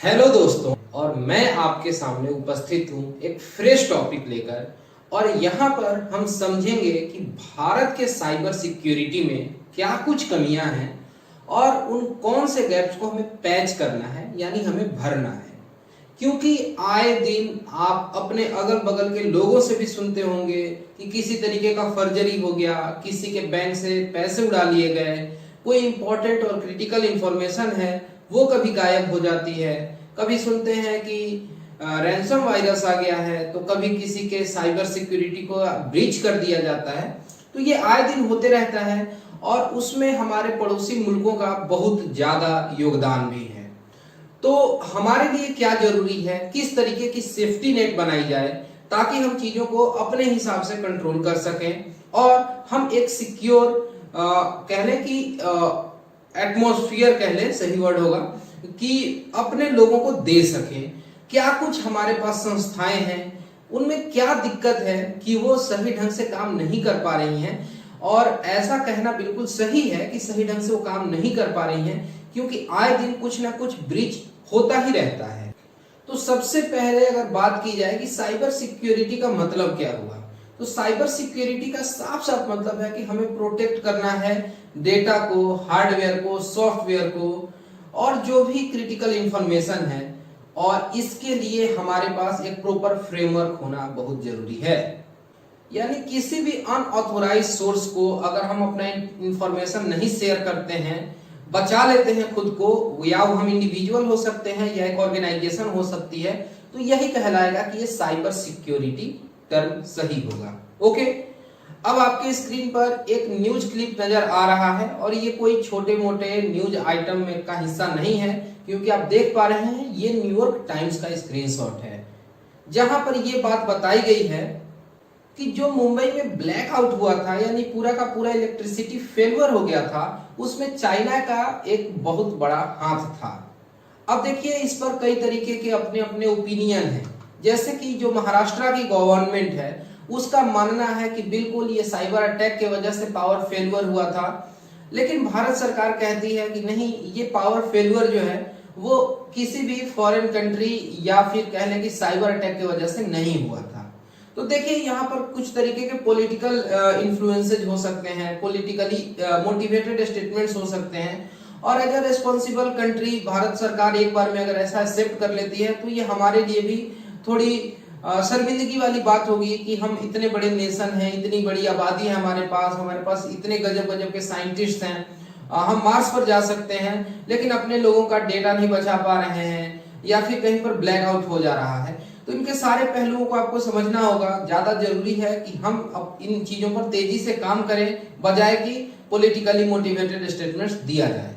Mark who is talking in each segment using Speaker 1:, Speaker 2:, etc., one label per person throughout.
Speaker 1: Hello दोस्तों, और मैं आपके सामने उपस्थित हूँ एक फ्रेश टॉपिक लेकर। और यहाँ पर हम समझेंगे कि भारत के साइबर सिक्योरिटी में क्या कुछ कमियां हैं और उन कौन से गैप्स को हमें पैच करना है, यानी हमें भरना है। क्योंकि आए दिन आप अपने अगल बगल के लोगों से भी सुनते होंगे कि किसी तरीके का फर्जरी हो गया, किसी के बैंक से पैसे उड़ा लिए गए, कोई इंपॉर्टेंट और क्रिटिकल इंफॉर्मेशन है वो कभी गायब हो जाती है। कभी सुनते हैं कि रैंसम वायरस आ गया है, तो कभी किसी के साइबर सिक्योरिटी को ब्रीच कर दिया जाता है। तो ये आए दिन होते रहता है और उसमें हमारे पड़ोसी मुल्कों का बहुत ज्यादा योगदान भी है। तो हमारे लिए क्या जरूरी है, किस तरीके की सेफ्टी नेट बनाई जाए ताकि हम चीजों को अपने हिसाब से कंट्रोल कर सकें और हम एक सिक्योर कह लें कि एटमॉस्फेयर कह लें, सही वर्ड होगा, कि अपने लोगों को दे सकें। क्या कुछ हमारे पास संस्थाएं हैं, उनमें क्या दिक्कत है कि वो सही ढंग से काम नहीं कर पा रही हैं। और ऐसा कहना बिल्कुल सही है कि सही ढंग से वो काम नहीं कर पा रही हैं, क्योंकि आए दिन कुछ ना कुछ ब्रीच होता ही रहता है। तो सबसे पहले अगर बात की जाए कि साइबर सिक्योरिटी का मतलब क्या हुआ, तो साइबर सिक्योरिटी का साफ साफ मतलब है कि हमें प्रोटेक्ट करना है डेटा को, हार्डवेयर को, सॉफ्टवेयर को और जो भी क्रिटिकल इंफॉर्मेशन है। और इसके लिए हमारे पास एक प्रॉपर फ्रेमवर्क होना बहुत जरूरी है। यानी किसी भी अनऑथोराइज सोर्स को अगर हम अपना इंफॉर्मेशन नहीं शेयर करते हैं, बचा लेते हैं खुद को, या वो हम इंडिविजुअल हो सकते हैं या एक ऑर्गेनाइजेशन हो सकती है, तो यही कहलाएगा कि ये साइबर सिक्योरिटी टर्म सही होगा। ओके, अब आपके स्क्रीन पर एक न्यूज क्लिप नजर आ रहा है और ये कोई छोटे मोटे न्यूज आइटम में का हिस्सा नहीं है, क्योंकि आप देख पा रहे हैं ये न्यूयॉर्क टाइम्स का स्क्रीनशॉट है, जहां पर ये बात बताई गई है कि जो मुंबई में ब्लैक आउट हुआ था, यानी पूरा का पूरा इलेक्ट्रिसिटी फेलियर हो गया था, उसमें चाइना का एक बहुत बड़ा हाथ था। अब देखिए, इस पर कई तरीके के अपने अपने ओपिनियन हैं। जैसे कि जो महाराष्ट्र की गवर्नमेंट है उसका मानना है कि बिल्कुल ये साइबर अटैक के वजह से पावर फेलियर हुआ था, लेकिन भारत सरकार कहती है कि नहीं, ये पावर फेलियर जो है वो किसी भी फॉरेन कंट्री या फिर कह लें कि साइबर अटैक की वजह से नहीं हुआ था। तो देखिए, यहाँ पर कुछ तरीके के पॉलिटिकल इन्फ्लुएंसेज हो सकते हैं, पॉलिटिकली मोटिवेटेड स्टेटमेंट्स हो सकते हैं। और as a responsible country Bharat सरकार एक बार में अगर ऐसा एक्सेप्ट कर लेती है तो ये हमारे लिए भी थोड़ी शर्मिंदगी वाली बात होगी कि हम इतने बड़े नेशन हैं, इतनी बड़ी आबादी है हमारे पास इतने गजब गजब के साइंटिस्ट हैं, हम मार्स पर जा सकते हैं, लेकिन अपने लोगों का डेटा नहीं बचा पा रहे हैं या फिर कहीं पर ब्लैक आउट हो जा रहा है। तो इनके सारे पहलुओं को आपको समझना होगा। ज्यादा जरूरी है कि हम अब इन चीजों पर तेजी से काम करें, बजाय कि पॉलिटिकली मोटिवेटेड स्टेटमेंट्स दिया जाए।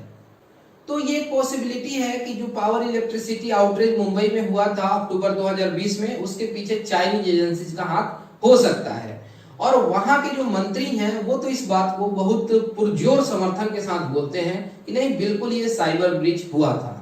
Speaker 1: तो ये पॉसिबिलिटी है कि जो पावर इलेक्ट्रिसिटी आउटरेज मुंबई में हुआ था अक्टूबर 2020 में, उसके पीछे चाइनीज एजेंसीज का हाथ हो सकता है। और वहां के जो मंत्री हैं वो तो इस बात को बहुत पुरजोर समर्थन के साथ बोलते हैं कि नहीं, बिल्कुल ये साइबर ब्रीच हुआ था।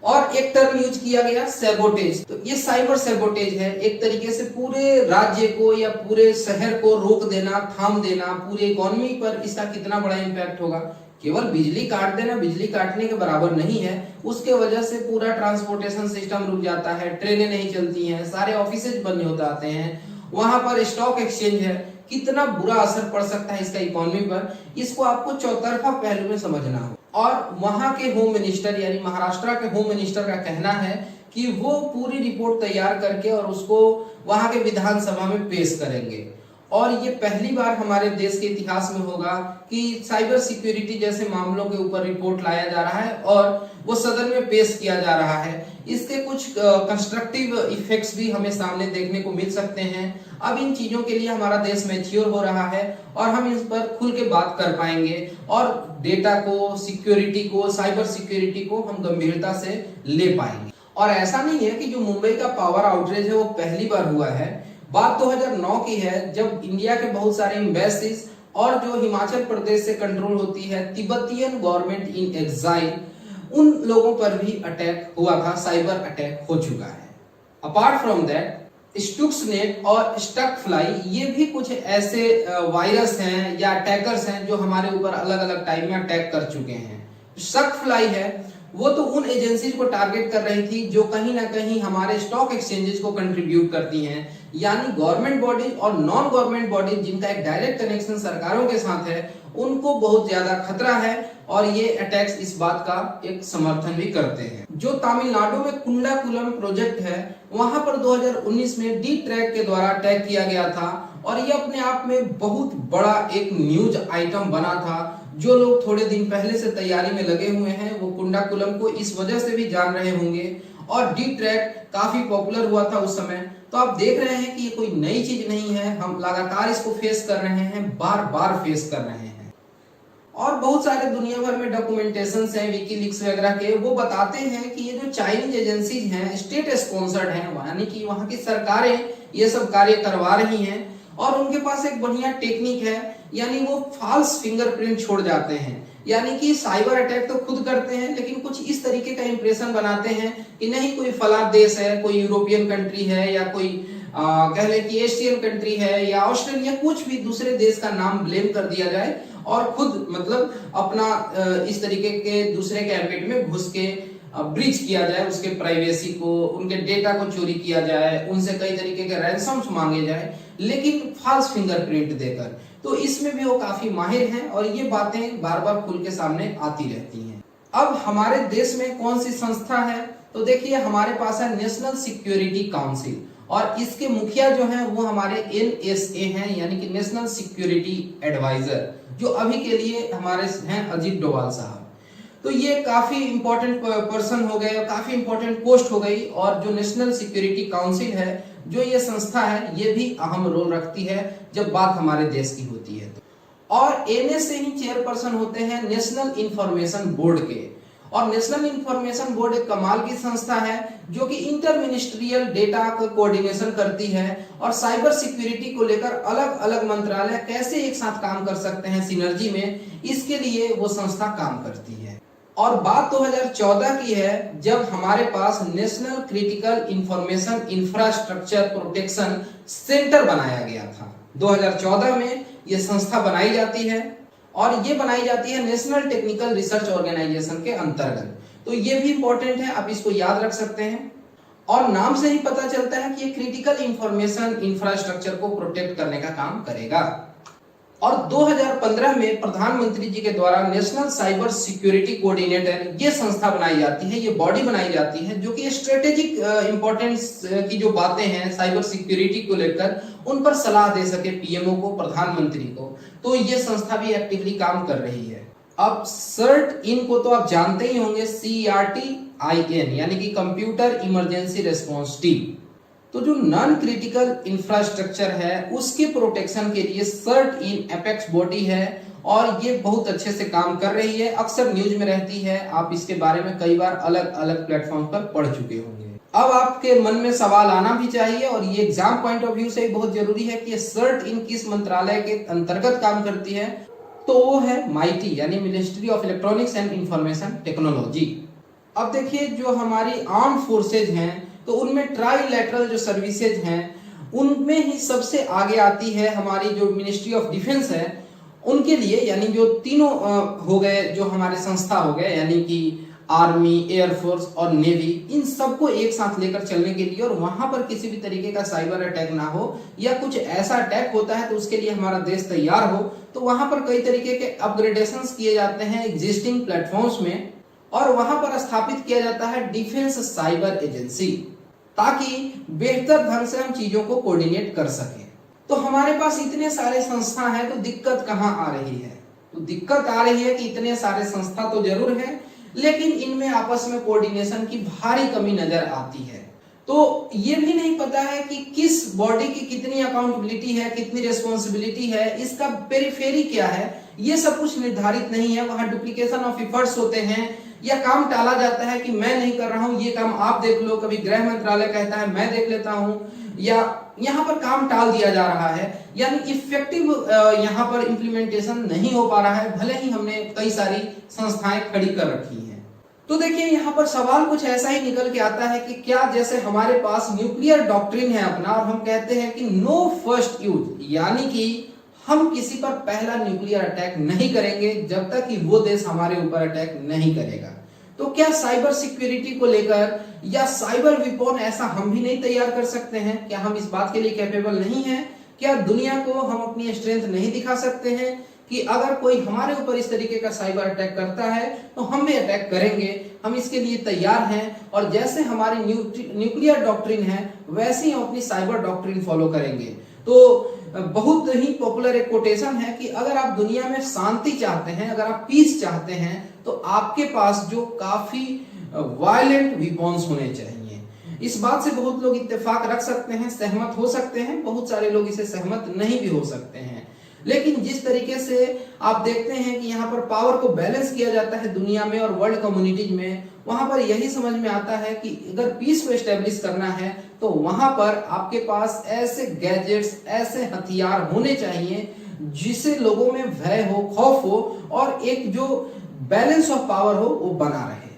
Speaker 1: और एक टर्म यूज किया गया, सैबोटेज। तो ये साइबर सैबोटेज है, एक तरीके से पूरे राज्य को या पूरे शहर को रोक देना, थाम देना। पूरी इकोनॉमी पर इसका कितना बड़ा इम्पैक्ट होगा। केवल बिजली काट देना बिजली काटने के बराबर नहीं है, उसके वजह से पूरा ट्रांसपोर्टेशन सिस्टम रुक जाता है, ट्रेनें नहीं चलती हैं, सारे ऑफिसेज बंद हो जाते हैं, वहां पर स्टॉक एक्सचेंज है। कितना बुरा असर पड़ सकता है इसका इकोनॉमी पर, इसको आपको चौतरफा पहलू में समझना हो। और वहां के होम मिनिस्टर यानी महाराष्ट्र के होम मिनिस्टर का कहना है कि वो पूरी रिपोर्ट तैयार करके और उसको वहां के विधानसभा में पेश करेंगे। और ये पहली बार हमारे देश के इतिहास में होगा कि साइबर सिक्योरिटी जैसे मामलों के ऊपर रिपोर्ट लाया जा रहा है और वो सदन में पेश किया जा रहा है। इसके कुछ कंस्ट्रक्टिव इफेक्ट्स भी हमें सामने देखने को मिल सकते हैं। अब इन चीजों के लिए हमारा देश मैच्योर हो रहा है और हम इस पर खुल के बात कर पाएंगे और डेटा को, सिक्योरिटी को, साइबर सिक्योरिटी को हम गंभीरता से ले पाएंगे। और ऐसा नहीं है कि जो मुंबई का पावर आउटरेज है वो पहली बार हुआ है। बात 2009 की है, जब इंडिया के बहुत सारे एम्बेसीज और जो हिमाचल प्रदेश से कंट्रोल होती है तिब्बतियन गवर्नमेंट इन एग्जाइल, उन लोगों पर भी अटैक हुआ था, साइबर अटैक हो चुका है। अपार्ट फ्रॉम दैट, स्टुक्सनेट और स्टक फ्लाई, ये भी कुछ ऐसे वायरस हैं या अटैकर्स हैं जो हमारे ऊपर अलग अलग टाइम में अटैक कर चुके हैं। स्टक फ्लाई है वो तो उन एजेंसीज को टारगेट कर रही थी जो कहीं ना कहीं हमारे स्टॉक एक्सचेंजेस को कंट्रीब्यूट करती हैं, यानी गवर्नमेंट बॉडीज और नॉन गवर्नमेंट बॉडीज जिनका एक डायरेक्ट कनेक्शन सरकारों के साथ है, उनको बहुत ज्यादा खतरा है और ये अटैक्स इस बात का एक समर्थन भी करते हैं। जो तमिलनाडु में कुंडाकुलम प्रोजेक्ट है, वहां पर 2019 में डी ट्रैक के द्वारा अटैक किया गया था और ये अपने आप में बहुत बड़ा एक न्यूज आइटम बना था। जो लोग थोड़े दिन पहले से तैयारी में लगे हुए हैं वो कुंडाकुलम को इस वजह से भी जान रहे होंगे और डी ट्रैक काफी पॉपुलर हुआ था उस समय। तो आप देख रहे हैं कि ये कोई नई चीज नहीं है, हम लगातार इसको फेस कर रहे हैं, बार बार फेस कर रहे हैं। और बहुत सारे दुनिया भर में डॉक्यूमेंटेशन हैं विकीलीक्स वगैरह के, वो बताते हैं कि ये जो चाइनीज एजेंसीज हैं स्टेट स्पॉन्सर्ड हैं, यानी कि वहां की सरकारें ये सब कार्य करवा रही हैं और उनके पास एक बढ़िया टेक्निक है, यानी वो फॉल्स फिंगरप्रिंट छोड़ जाते हैं। यानी कि साइबर अटैक तो खुद करते हैं लेकिन कुछ इस तरीके का इंप्रेशन बनाते हैं कि नहीं कोई फला देश है, कोई यूरोपियन कंट्री है या कोई कह ले कि एशियन कंट्री है या ऑस्ट्रेलिया, कुछ भी दूसरे देश का नाम ब्लेम कर दिया जाए और खुद मतलब अपना इस तरीके के दूसरे के एम्बिट में घुस के ब्रीच किया जाए, उसके प्राइवेसी को, उनके डेटा को चोरी किया जाए, उनसे कई तरीके के रैंसम्स मांगे जाए, लेकिन फॉल्स फिंगरप्रिंट देकर। तो इसमें भी वो काफी माहिर हैं और ये बातें बार बार खुल के सामने आती रहती हैं। अब हमारे देश में कौन सी संस्था है, तो देखिए हमारे पास है नेशनल सिक्योरिटी काउंसिल और इसके मुखिया जो हैं वो हमारे NSA हैं, यानी कि नेशनल सिक्योरिटी एडवाइजर, जो अभी के लिए हमारे हैं अजीत डोभाल साहब। तो ये काफी इंपॉर्टेंट पर्सन हो गए, काफी इंपॉर्टेंट पोस्ट हो गई और जो नेशनल सिक्योरिटी काउंसिल है, जो ये संस्था है, ये भी अहम रोल रखती है जब बात हमारे देश की होती है। और NSA ही चेयरपर्सन होते हैं नेशनल इंफॉर्मेशन बोर्ड के। और नेशनल इंफॉर्मेशन बोर्ड एक कमाल की संस्था है जो कि इंटर मिनिस्ट्रियल डेटा को कोऑर्डिनेशन करती है और साइबर सिक्योरिटी को लेकर अलग अलग मंत्रालय कैसे एक साथ काम कर सकते हैं सिनर्जी में, इसके लिए वो संस्था काम करती है। और बात 2014 की है जब हमारे पास national critical information infrastructure protection centre बनाया गया था। 2014 में ये संस्था बनाई जाती है और ये बनाई जाती है नेशनल टेक्निकल रिसर्च ऑर्गेनाइजेशन के अंतर्गत। तो ये भी इंपॉर्टेंट है, आप इसको याद रख सकते हैं। और नाम से ही पता चलता है कि ये क्रिटिकल इंफॉर्मेशन इंफ्रास्ट्रक्चर को प्रोटेक्ट करने का काम करेगा। और 2015 में प्रधानमंत्री जी के द्वारा नेशनल साइबर सिक्योरिटी कोऑर्डिनेटर ये संस्था बनाई जाती है, ये बॉडी बनाई जाती है जो कि स्ट्रेटेजिक इंपॉर्टेंस की जो बातें हैं साइबर सिक्योरिटी को लेकर उन पर सलाह दे सके पीएमओ को, प्रधानमंत्री को। तो ये संस्था भी एक्टिवली काम कर रही है। अब सर्ट इन को तो आप जानते ही होंगे, CERT-IN यानी कि कंप्यूटर इमरजेंसी रेस्पॉन्स टीम। तो जो नॉन क्रिटिकल इंफ्रास्ट्रक्चर है उसके प्रोटेक्शन के लिए सर्ट इन एपेक्स बॉडी है और ये बहुत अच्छे से काम कर रही है, अक्सर न्यूज में रहती है, आप इसके बारे में कई बार अलग अलग प्लेटफॉर्म पर पढ़ चुके होंगे। अब आपके मन में सवाल आना भी चाहिए और ये एग्जाम पॉइंट ऑफ व्यू से बहुत जरूरी है कि सर्ट इन किस मंत्रालय के अंतर्गत काम करती है, तो वो है MIT यानी ministry of electronics and information technology. अब देखिए जो हमारी आर्म फोर्सेज हैं तो उनमें ट्राइलैटरल जो सर्विसेज हैं उनमें ही सबसे आगे आती है हमारी जो मिनिस्ट्री ऑफ डिफेंस है उनके लिए, यानी जो तीनों हो गए जो हमारे संस्था हो गए, यानी कि आर्मी, एयरफोर्स और नेवी, इन सबको एक साथ लेकर चलने के लिए और वहां पर किसी भी तरीके का साइबर अटैक ना हो या कुछ ऐसा अटैक होता है तो उसके लिए हमारा देश तैयार हो, तो वहां पर कई तरीके के अपग्रेडेशंस किए जाते हैं एग्जिस्टिंग प्लेटफॉर्म्स में और वहां पर स्थापित किया जाता है डिफेंस साइबर एजेंसी ताकि बेहतर ढंग से हम चीजों को कोऑर्डिनेट कर सकें। तो हमारे पास इतने सारे संस्था हैं तो दिक्कत कहां आ रही है? तो दिक्कत आ रही है कि इतने सारे संस्था तो जरूर हैं लेकिन इनमें आपस में कोऑर्डिनेशन की भारी कमी नजर आती है। तो ये भी नहीं पता है कि किस बॉडी की कितनी अकाउंटेबिलिटी है, कितनी रिस्पॉन्सिबिलिटी है, इसका पेरिफेरी क्या है, ये सब कुछ निर्धारित नहीं है। वहां डुप्लीकेशन ऑफ एफर्ट्स होते हैं या काम टाला जाता है कि मैं नहीं कर रहा हूं, ये काम आप देख लो, कभी गृह मंत्रालय कहता है मैं देख लेता हूं, या यहाँ पर काम टाल दिया जा रहा है, यानी इफेक्टिव यहाँ पर इंप्लीमेंटेशन नहीं हो पा रहा है, भले ही हमने कई सारी संस्थाएं खड़ी कर रखी हैं। तो देखिए यहाँ पर सवाल कुछ ऐसा ही निकल के आता है कि क्या जैसे हमारे पास न्यूक्लियर डॉक्ट्रिन है अपना और हम कहते हैं कि नो फर्स्ट यूज, यानी कि हम किसी पर पहला न्यूक्लियर अटैक नहीं करेंगे जब तक कि वो देश हमारे ऊपर अटैक नहीं करेगा। तो क्या साइबर सिक्योरिटी को लेकर या साइबर विपॉन ऐसा हम भी नहीं तैयार कर सकते हैं? क्या हम इस बात के लिए कैपेबल नहीं हैं? क्या दुनिया को हम अपनी स्ट्रेंथ नहीं दिखा सकते हैं कि अगर कोई हमारे ऊपर इस तरीके का साइबर अटैक करता है तो हम भी अटैक करेंगे, हम इसके लिए तैयार हैं। और जैसे हमारी न्यूक्लियर डॉक्ट्रिन है वैसे ही हम अपनी साइबर डॉक्ट्रिन फॉलो करेंगे। तो बहुत ही पॉपुलर एक कोटेशन है कि अगर आप दुनिया में शांति चाहते हैं, अगर आप पीस चाहते हैं, तो आपके पास जो काफी वायलेंट वेपन्स होने चाहिए। इस बात से बहुत लोग इत्तेफाक रख सकते हैं, सहमत हो सकते हैं, बहुत सारे लोग इसे सहमत नहीं भी हो सकते हैं। लेकिन जिस तरीके से आप देखते हैं कि यहाँ पर पावर को बैलेंस किया जाता है दुनिया में और वर्ल्ड कम्युनिटीज में, वहां पर यही समझ में आता है कि अगर पीस को एस्टेब्लिश करना है तो वहां पर आपके पास ऐसे गैजेट्स, ऐसे हथियार होने चाहिए जिससे लोगों में भय हो, खौफ हो और एक जो बैलेंस ऑफ पावर हो वो बना रहे।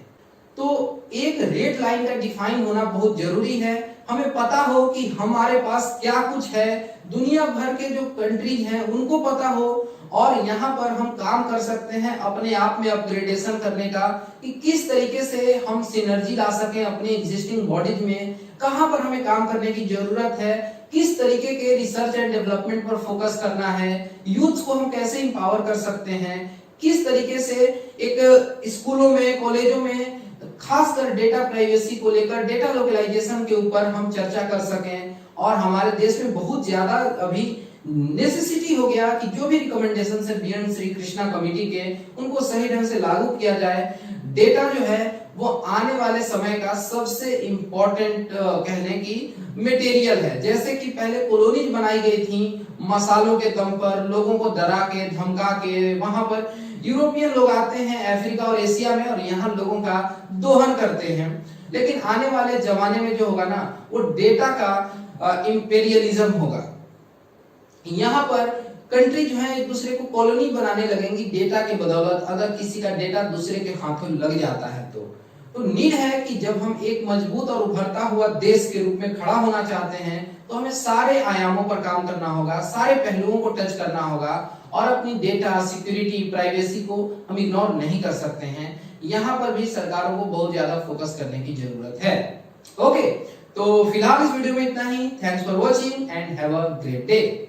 Speaker 1: तो एक रेड लाइन का डिफाइन होना बहुत जरूरी है। हमें पता हो कि हमारे पास क्या कुछ है, दुनिया भर के जो कंट्रीज हैं उनको पता हो और यहाँ पर हम काम कर सकते हैं अपने आप में अपग्रेडेशन करने का, कि किस तरीके से हम सिनर्जी ला सकें अपने एग्जिस्टिंग बॉडीज में, कहां पर हमें काम करने की जरूरत है, किस तरीके के रिसर्च एंड डेवलपमेंट पर फोकस करना है, यूथ को हम कैसे इंपावर कर सकते हैं, किस तरीके से एक स्कूलों में, कॉलेजों में खासकर डेटा प्राइवेसी को लेकर, डेटा लोकलाइजेशन के ऊपर हम चर्चा कर सकें। और हमारे देश में बहुत ज्यादा अभी नेसेसिटी हो गया कि जो भी रिकमेंडेशन है बीएन श्री कृष्णा कमेटी के, उनको सही ढंग से लागू किया जाए। डेटा जो है वो आने वाले समय का सबसे इंपॉर्टेंट कहने की मटेरियल है। जैसे कि पहले कॉलोनीज बनाई गई थी मसालों के दम पर, लोगों को डरा के, धमका के, वहां पर यूरोपियन लोग आते हैं अफ्रीका और एशिया में और यहाँ लोगों का दोहन करते हैं। लेकिन आने वाले जमाने में जो होगा ना, वो डेटा का इंपेरियलिज्म होगा। यहाँ पर कंट्री जो है एक दूसरे को कॉलोनी बनाने लगेंगी डेटा के बदौलत। अगर किसी का डेटा दूसरे के हाथों लग जाता है तो नीड है कि जब हम एक मजबूत और उभरता हुआ देश के रूप में खड़ा होना चाहते हैं तो हमें सारे आयामों पर काम करना होगा, सारे पहलुओं को टच करना होगा और अपनी डेटा सिक्योरिटी, प्राइवेसी को हम इग्नोर नहीं कर सकते हैं। यहाँ पर भी सरकारों को बहुत ज्यादा फोकस करने की जरूरत है। ओके, तो फिलहाल इस वीडियो में इतना ही। Thanks for watching and have a great day.